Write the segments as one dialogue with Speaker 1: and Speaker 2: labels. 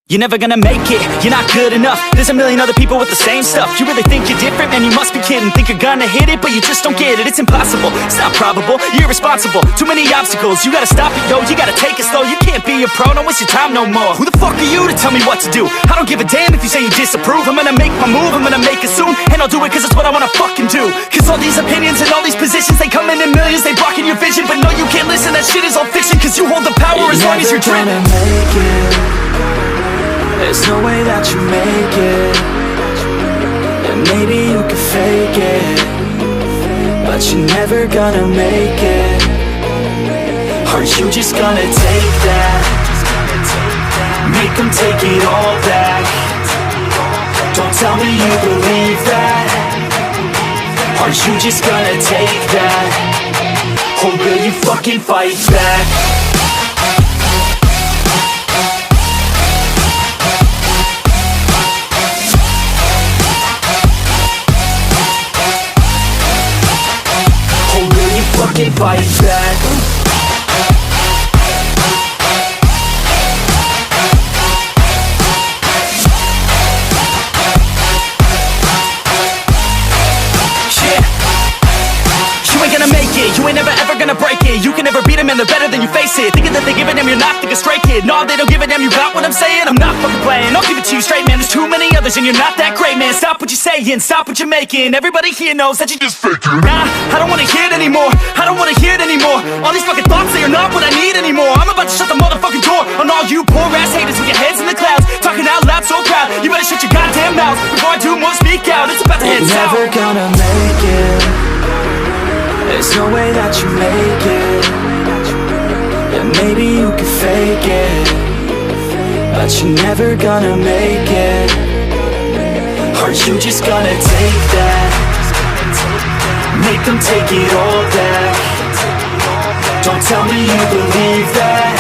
Speaker 1: You're never gonna make it, you're not good enough. There's a million other people with the same stuff. You really think you're different? Man, you must be kidding. Think you're gonna hit it, but you just don't get it. It's impossible, it's not probable, you're irresponsible. Too many obstacles, you gotta stop it, yo. You gotta take it slow, you can't be a pro. Don't waste your time no more. Who the fuck are you to tell me what to do? I don't give a damn if you say you disapprove. I'm gonna make my move, I'm gonna make it soon. And I'll do it cause it's what I wanna fucking do. Cause all these opinions and all these positions, they come in millions, they blocking your vision. But no, you can't listen, that shit is all fiction. Cause you hold the power as long as you're driven.
Speaker 2: There's no way that you make it. And maybe you can fake it, but you're never gonna make it. Are you just gonna take that? Make them take it all back. Don't tell me you believe that. Are you just gonna take that? Or will you fucking fight back? Fucking fight back. You ain't gonna make it, you ain't never ever gonna break it. You can never beat them and they're better than you face it. Thinking that they give a damn, you're not, think a straight kid. No, they don't give a damn, you got what I'm saying? I'm not fucking playing, I'll give it to you straight, man. There's too many others and you're not that great, man. Stop what you're saying, stop what you're making. Everybody here knows that you just faking. Nah, I don't wanna hear it anymore, I don't wanna hear it anymore. All these fucking thoughts, they are not what I need anymore. I'm about to shut the motherfucking door on all you poor ass haters with your heads in the clouds, talking out loud so proud. You better shut your goddamn mouth before I do more speak out. It's about to head south. Never gonna make it. There's no way that you make it. And maybe you can fake it, but you're never gonna make it. Are you just gonna take that? Make them take it all back. Don't tell me you believe that.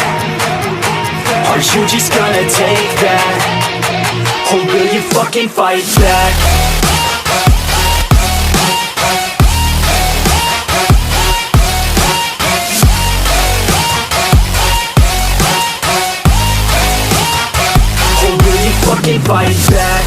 Speaker 2: Are you just gonna take that? Or will you fucking fight back? Fucking fight back.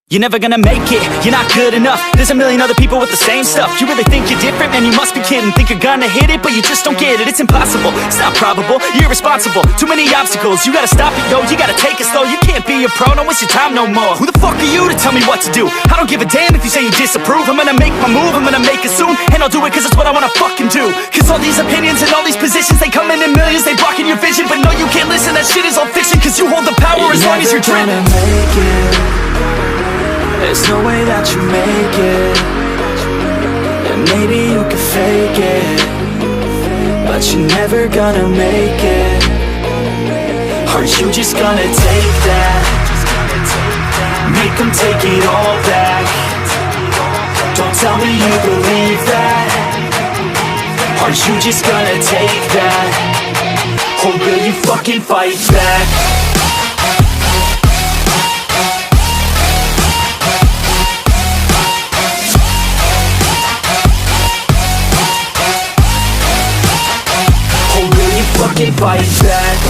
Speaker 1: You're never gonna make it, you're not good enough. There's a million other people with the same stuff. You really think you're different? Man, you must be kidding. Think you're gonna hit it, but you just don't get it. It's impossible, it's not probable, you're irresponsible. Too many obstacles, you gotta stop it, yo. You gotta take it slow, you can't be a pro. Don't waste your time no more. Who the fuck are you to tell me what to do? I don't give a damn if you say you disapprove. I'm gonna make my move, I'm gonna make it soon. And I'll do it cause it's what I wanna fucking do. Cause all these opinions and all these positions, they come in millions, they blocking your vision. But no, you can't listen, that shit is all fiction. Cause you hold the power as long as you're driven.
Speaker 2: There's no way that you make it. And maybe you can fake it, but you're never gonna make it. Are you just gonna take that? Make them take it all back. Don't tell me you believe that. Are you just gonna take that? Or will you fucking fight back? Fucking fight back.